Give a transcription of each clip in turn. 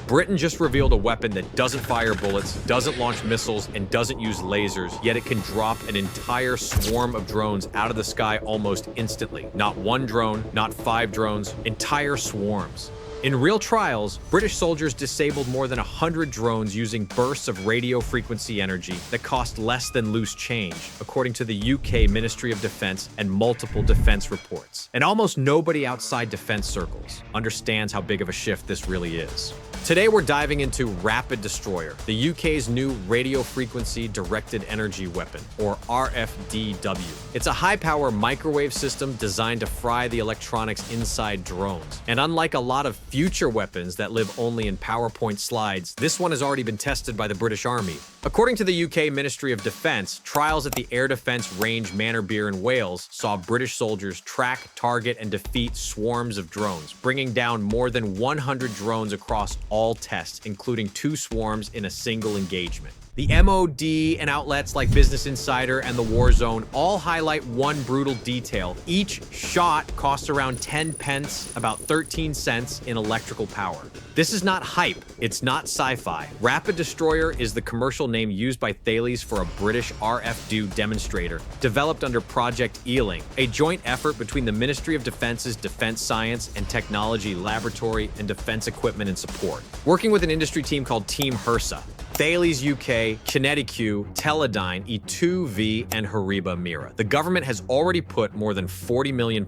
Britain just revealed a weapon that doesn't fire bullets, doesn't launch missiles, and doesn't use lasers, yet it can drop an entire swarm of drones out of the sky almost instantly. Not one drone, not 5 drones, entire swarms. In real trials, British soldiers disabled more than 100 drones using bursts of radio frequency energy that cost less than loose change, according to the UK Ministry of Defence and multiple defence reports. And almost nobody outside defence circles understands how big of a shift this really is. Today we're diving into RapidDestroyer, the UK's new radio frequency directed energy weapon, or RFDW. It's a high-power microwave system designed to fry the electronics inside drones. And unlike a lot of future weapons that live only in PowerPoint slides, this one has already been tested by the British Army. According to the UK Ministry of Defence, trials at the Air Defence Range Manorbier in Wales saw British soldiers track, target, and defeat swarms of drones, bringing down more than 100 drones across all tests, including 2 swarms in a single engagement. The MOD and outlets like Business Insider and the Warzone all highlight one brutal detail. Each shot costs around 10 pence, about 13 cents in electrical power. This is not hype, it's not sci-fi. RapidDestroyer is the commercial name used by Thales for a British RFD demonstrator, developed under Project Ealing, a joint effort between the Ministry of Defence's Defense Science and Technology Laboratory and Defense Equipment and Support, working with an industry team called Team HRSA. Thales UK, QinetiQ, Teledyne, E2V, and Horiba Mira. The government has already put more than £40 million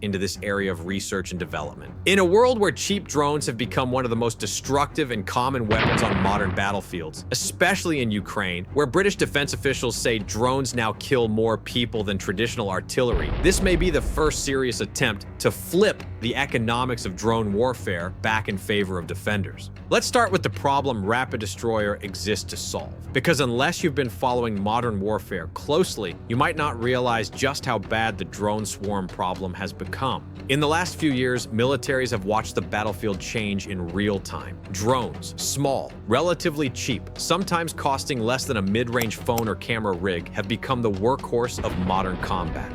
into this area of research and development. In a world where cheap drones have become one of the most destructive and common weapons on modern battlefields, especially in Ukraine, where British defense officials say drones now kill more people than traditional artillery, this may be the first serious attempt to flip the economics of drone warfare back in favor of defenders. Let's start with the problem RapidDestroyer exists to solve. Because unless you've been following modern warfare closely, you might not realize just how bad the drone swarm problem has become. In the last few years, militaries have watched the battlefield change in real time. Drones, small, relatively cheap, sometimes costing less than a mid-range phone or camera rig, have become the workhorse of modern combat.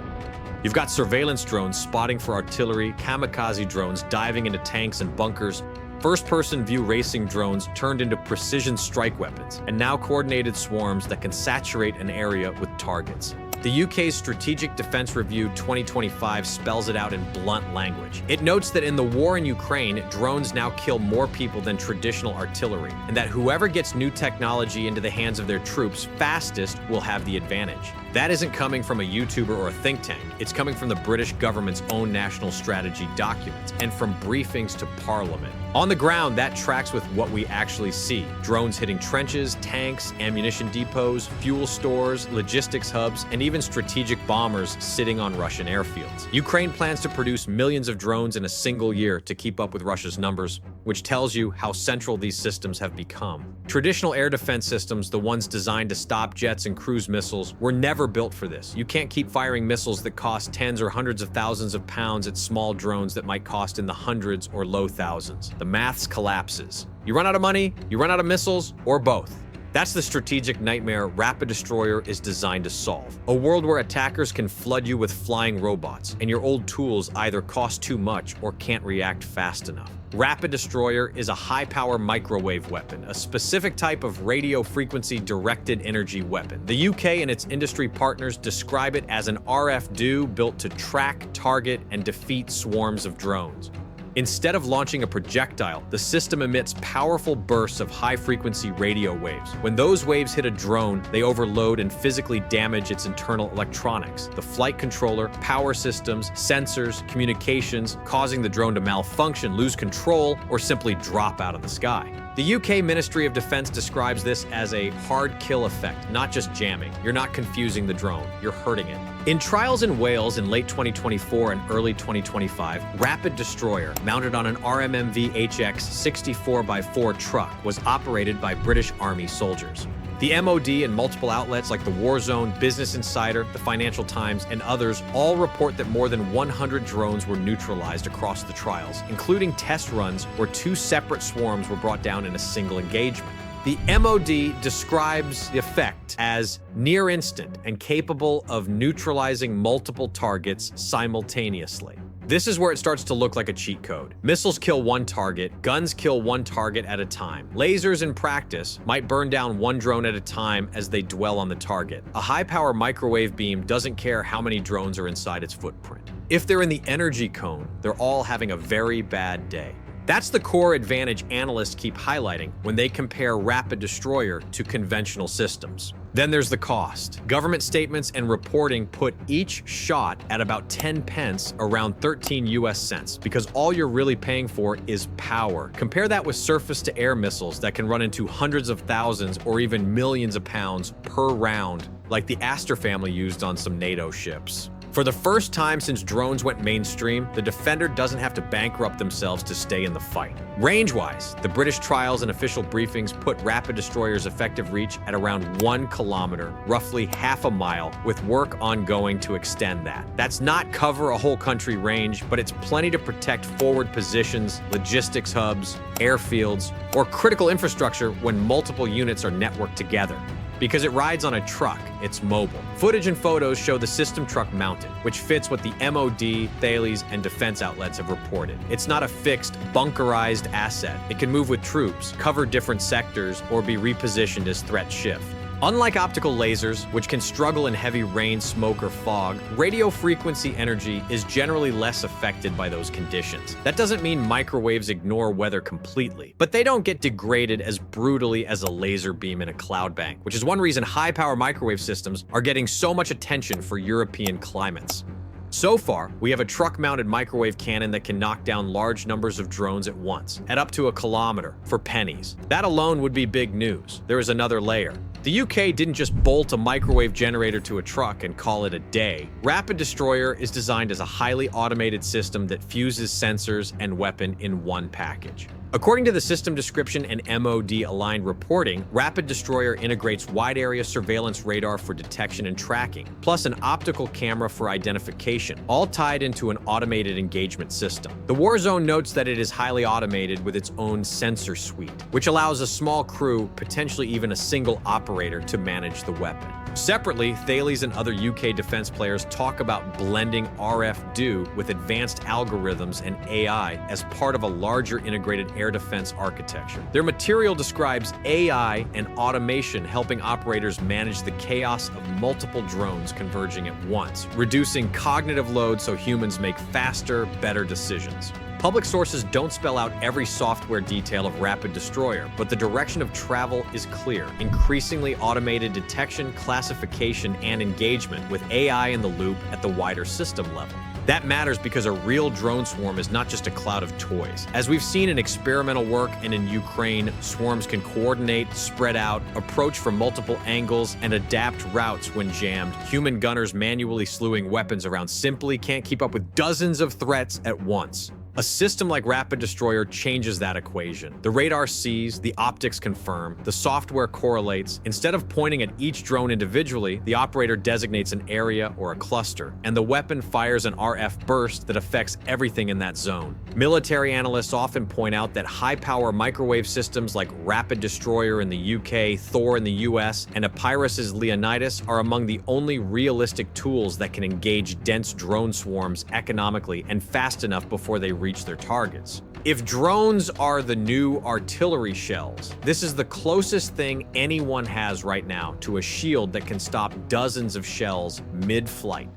You've got surveillance drones spotting for artillery, kamikaze drones diving into tanks and bunkers, first-person view racing drones turned into precision strike weapons, and now coordinated swarms that can saturate an area with targets. The UK's Strategic Defence Review 2025 spells it out in blunt language. It notes that in the war in Ukraine, drones now kill more people than traditional artillery, and that whoever gets new technology into the hands of their troops fastest will have the advantage. That isn't coming from a YouTuber or a think tank. It's coming from the British government's own national strategy documents and from briefings to Parliament. On the ground, that tracks with what we actually see. Drones hitting trenches, tanks, ammunition depots, fuel stores, logistics hubs, and even strategic bombers sitting on Russian airfields. Ukraine plans to produce millions of drones in a single year to keep up with Russia's numbers, which tells you how central these systems have become. Traditional air defense systems, the ones designed to stop jets and cruise missiles, were never built for this. You can't keep firing missiles that cost tens or hundreds of thousands of pounds at small drones that might cost in the hundreds or low thousands. The maths collapses. You run out of money, you run out of missiles, or both. That's the strategic nightmare RapidDestroyer is designed to solve. A world where attackers can flood you with flying robots, and your old tools either cost too much or can't react fast enough. RapidDestroyer is a high-power microwave weapon, a specific type of radio frequency directed energy weapon. The UK and its industry partners describe it as an RFD built to track, target, and defeat swarms of drones. Instead of launching a projectile, the system emits powerful bursts of high-frequency radio waves. When those waves hit a drone, they overload and physically damage its internal electronics, the flight controller, power systems, sensors, communications, causing the drone to malfunction, lose control, or simply drop out of the sky. The UK Ministry of Defence describes this as a hard kill effect, not just jamming. You're not confusing the drone, you're hurting it. In trials in Wales in late 2024 and early 2025, RapidDestroyer, mounted on an RMMV HX 64x4 truck, was operated by British Army soldiers. The MOD and multiple outlets like the Warzone, Business Insider, the Financial Times, and others all report that more than 100 drones were neutralized across the trials, including test runs where 2 separate swarms were brought down in a single engagement. The MOD describes the effect as near instant and capable of neutralizing multiple targets simultaneously. This is where it starts to look like a cheat code. Missiles kill one target, guns kill one target at a time. Lasers in practice might burn down one drone at a time as they dwell on the target. A high-power microwave beam doesn't care how many drones are inside its footprint. If they're in the energy cone, they're all having a very bad day. That's the core advantage analysts keep highlighting when they compare RapidDestroyer to conventional systems. Then there's the cost. Government statements and reporting put each shot at about 10 pence, around 13 US cents, because all you're really paying for is power. Compare that with surface-to-air missiles that can run into hundreds of thousands or even millions of pounds per round, like the Aster family used on some NATO ships. For the first time since drones went mainstream, the defender doesn't have to bankrupt themselves to stay in the fight. Range-wise, the British trials and official briefings put RapidDestroyer's effective reach at around 1 kilometer, roughly half a mile, with work ongoing to extend that. That's not cover a whole country range, but it's plenty to protect forward positions, logistics hubs, airfields, or critical infrastructure when multiple units are networked together. Because it rides on a truck, it's mobile. Footage and photos show the system truck mounted, which fits what the MOD, Thales, and defense outlets have reported. It's not a fixed, bunkerized asset. It can move with troops, cover different sectors, or be repositioned as threats shift. Unlike optical lasers, which can struggle in heavy rain, smoke, or fog, radio frequency energy is generally less affected by those conditions. That doesn't mean microwaves ignore weather completely, but they don't get degraded as brutally as a laser beam in a cloud bank, which is one reason high-power microwave systems are getting so much attention for European climates. So far, we have a truck-mounted microwave cannon that can knock down large numbers of drones at once, at up to 1 kilometer, for pennies. That alone would be big news. There is another layer. The UK didn't just bolt a microwave generator to a truck and call it a day. RapidDestroyer is designed as a highly automated system that fuses sensors and weapon in one package. According to the system description and MOD-aligned reporting, RapidDestroyer integrates wide-area surveillance radar for detection and tracking, plus an optical camera for identification, all tied into an automated engagement system. The Warzone notes that it is highly automated with its own sensor suite, which allows a small crew, potentially even a single operator, to manage the weapon. Separately, Thales and other UK defense players talk about blending RF-DO with advanced algorithms and AI as part of a larger integrated air defense architecture. Their material describes AI and automation helping operators manage the chaos of multiple drones converging at once, reducing cognitive load so humans make faster, better decisions. Public sources don't spell out every software detail of RapidDestroyer, but the direction of travel is clear. Increasingly automated detection, classification, and engagement with AI in the loop at the wider system level. That matters because a real drone swarm is not just a cloud of toys. As we've seen in experimental work and in Ukraine, swarms can coordinate, spread out, approach from multiple angles, and adapt routes when jammed. Human gunners manually slewing weapons around simply can't keep up with dozens of threats at once. A system like RapidDestroyer changes that equation. The radar sees, the optics confirm, the software correlates. Instead of pointing at each drone individually, the operator designates an area or a cluster, and the weapon fires an RF burst that affects everything in that zone. Military analysts often point out that high-power microwave systems like RapidDestroyer in the UK, Thor in the US, and Epirus's Leonidas are among the only realistic tools that can engage dense drone swarms economically and fast enough before they reach their targets. If drones are the new artillery shells, this is the closest thing anyone has right now to a shield that can stop dozens of shells mid-flight.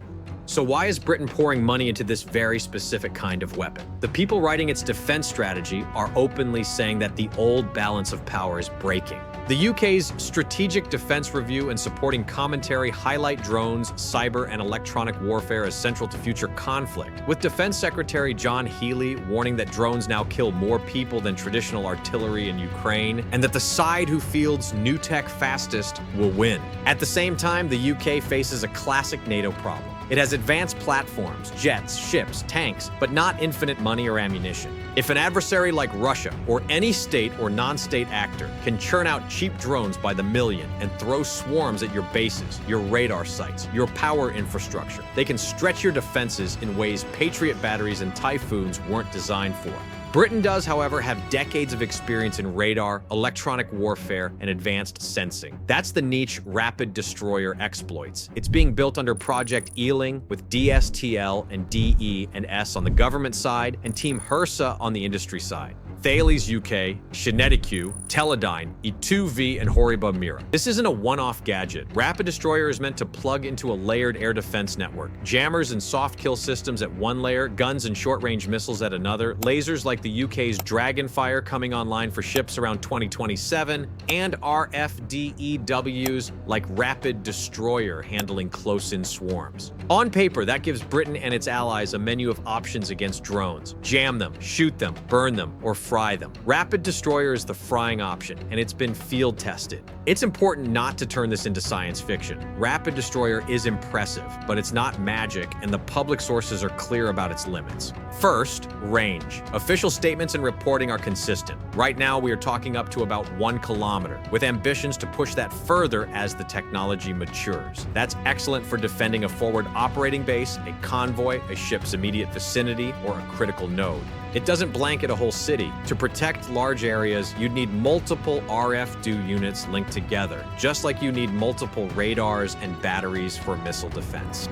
So why is Britain pouring money into this very specific kind of weapon? The people writing its defense strategy are openly saying that the old balance of power is breaking. The UK's Strategic Defense Review and supporting commentary highlight drones, cyber, and electronic warfare as central to future conflict, with Defense Secretary John Healey warning that drones now kill more people than traditional artillery in Ukraine, and that the side who fields new tech fastest will win. At the same time, the UK faces a classic NATO problem. It has advanced platforms, jets, ships, tanks, but not infinite money or ammunition. If an adversary like Russia or any state or non-state actor can churn out cheap drones by the million and throw swarms at your bases, your radar sites, your power infrastructure, they can stretch your defenses in ways Patriot batteries and Typhoons weren't designed for. Britain does, however, have decades of experience in radar, electronic warfare, and advanced sensing. That's the niche RapidDestroyer exploits. It's being built under Project Ealing with Dstl and DE&S on the government side and Team HRSA on the industry side. Thales UK, QinetiQ, Teledyne, E2V, and Horiba Mira. This isn't a one-off gadget. RapidDestroyer is meant to plug into a layered air defense network. Jammers and soft kill systems at one layer, guns and short-range missiles at another, lasers like the UK's Dragonfire coming online for ships around 2027, and RFDEWs like RapidDestroyer handling close-in swarms. On paper, that gives Britain and its allies a menu of options against drones. Jam them, shoot them, burn them, or fry them. RapidDestroyer is the frying option, and it's been field tested. It's important not to turn this into science fiction. RapidDestroyer is impressive, but it's not magic, and the public sources are clear about its limits. First, range. Official statements and reporting are consistent. Right now, we are talking up to about 1 kilometer, with ambitions to push that further as the technology matures. That's excellent for defending a forward operating base, a convoy, a ship's immediate vicinity, or a critical node. It doesn't blanket a whole city. To protect large areas, you'd need multiple RFD units linked together, just like you need multiple radars and batteries for missile defense.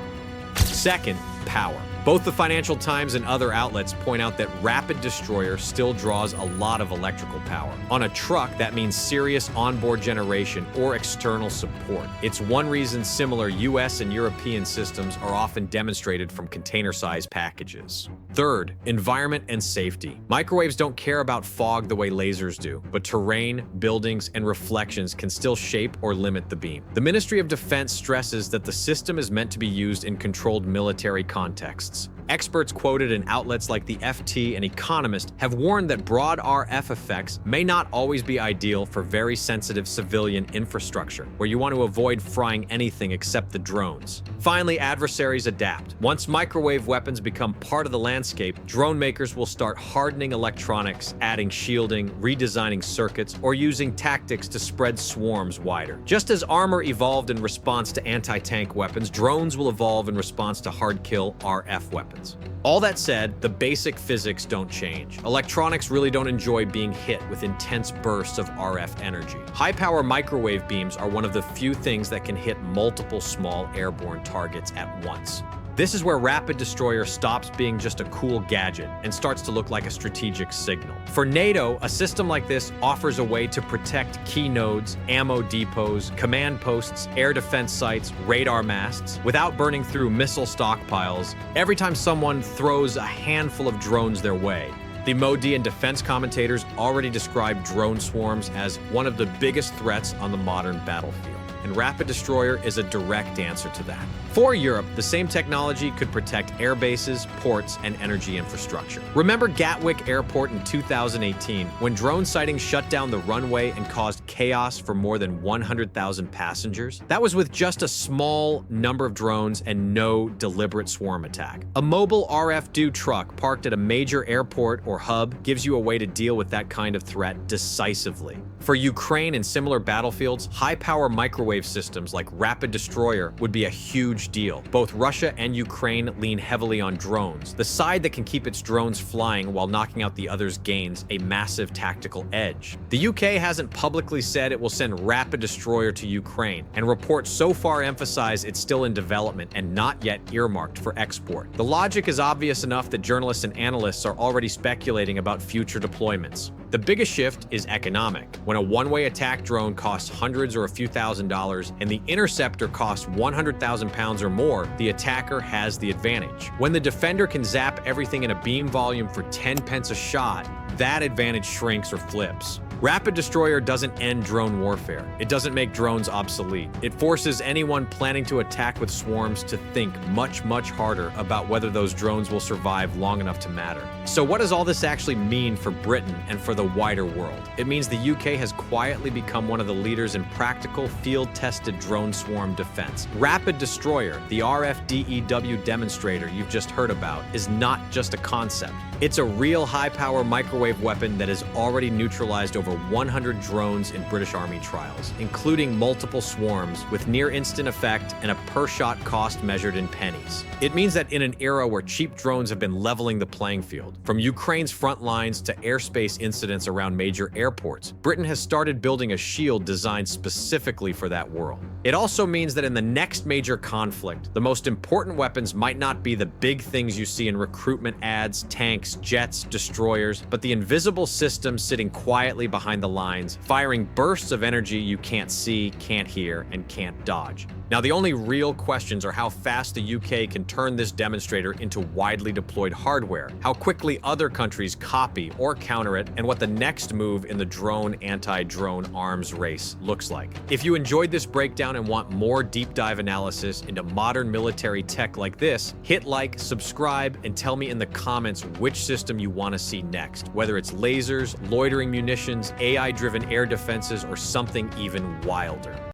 Second, power. Both the Financial Times and other outlets point out that RapidDestroyer still draws a lot of electrical power. On a truck, that means serious onboard generation or external support. It's one reason similar US and European systems are often demonstrated from container-sized packages. Third, environment and safety. Microwaves don't care about fog the way lasers do, but terrain, buildings, and reflections can still shape or limit the beam. The Ministry of Defense stresses that the system is meant to be used in controlled military contexts. Experts quoted in outlets like the FT and Economist have warned that broad RF effects may not always be ideal for very sensitive civilian infrastructure, where you want to avoid frying anything except the drones. Finally, adversaries adapt. Once microwave weapons become part of the landscape, drone makers will start hardening electronics, adding shielding, redesigning circuits, or using tactics to spread swarms wider. Just as armor evolved in response to anti-tank weapons, drones will evolve in response to hard-kill RF weapons. All that said, the basic physics don't change. Electronics really don't enjoy being hit with intense bursts of RF energy. High-power microwave beams are one of the few things that can hit multiple small airborne targets at once. This is where RapidDestroyer stops being just a cool gadget and starts to look like a strategic signal. For NATO, a system like this offers a way to protect key nodes, ammo depots, command posts, air defense sites, radar masts, without burning through missile stockpiles every time someone throws a handful of drones their way. The MOD and defense commentators already describe drone swarms as one of the biggest threats on the modern battlefield, and RapidDestroyer is a direct answer to that. For Europe, the same technology could protect air bases, ports, and energy infrastructure. Remember Gatwick Airport in 2018, when drone sightings shut down the runway and caused chaos for more than 100,000 passengers? That was with just a small number of drones and no deliberate swarm attack. A mobile RFD truck parked at a major airport or hub gives you a way to deal with that kind of threat decisively. For Ukraine and similar battlefields, high-power microwave systems like RapidDestroyer would be a huge deal. Both Russia and Ukraine lean heavily on drones. The side that can keep its drones flying while knocking out the other's gains a massive tactical edge. The UK hasn't publicly said it will send RapidDestroyer to Ukraine, and reports so far emphasize it's still in development and not yet earmarked for export. The logic is obvious enough that journalists and analysts are already speculating about future deployments. The biggest shift is economic. When a one-way attack drone costs hundreds or a few $1,000s and the interceptor costs 100,000 pounds or more, the attacker has the advantage. When the defender can zap everything in a beam volume for 10 pence a shot, that advantage shrinks or flips. RapidDestroyer doesn't end drone warfare. It doesn't make drones obsolete. It forces anyone planning to attack with swarms to think much, much harder about whether those drones will survive long enough to matter. So what does all this actually mean for Britain and for the wider world? It means the UK has quietly become one of the leaders in practical, field-tested drone swarm defense. RapidDestroyer, the RFDEW demonstrator you've just heard about, is not just a concept. It's a real high-power microwave weapon that has already neutralized over over 100 drones in British Army trials, including multiple swarms with near-instant effect and a per-shot cost measured in pennies. It means that in an era where cheap drones have been leveling the playing field, from Ukraine's front lines to airspace incidents around major airports, Britain has started building a shield designed specifically for that world. It also means that in the next major conflict, the most important weapons might not be the big things you see in recruitment ads, tanks, jets, destroyers, but the invisible systems sitting quietly behind the lines, firing bursts of energy you can't see, can't hear, and can't dodge. Now, the only real questions are how fast the UK can turn this demonstrator into widely deployed hardware, how quickly other countries copy or counter it, and what the next move in the drone anti-drone arms race looks like. If you enjoyed this breakdown and want more deep dive analysis into modern military tech like this, hit like, subscribe, and tell me in the comments which system you want to see next, whether it's lasers, loitering munitions, AI-driven air defenses, or something even wilder.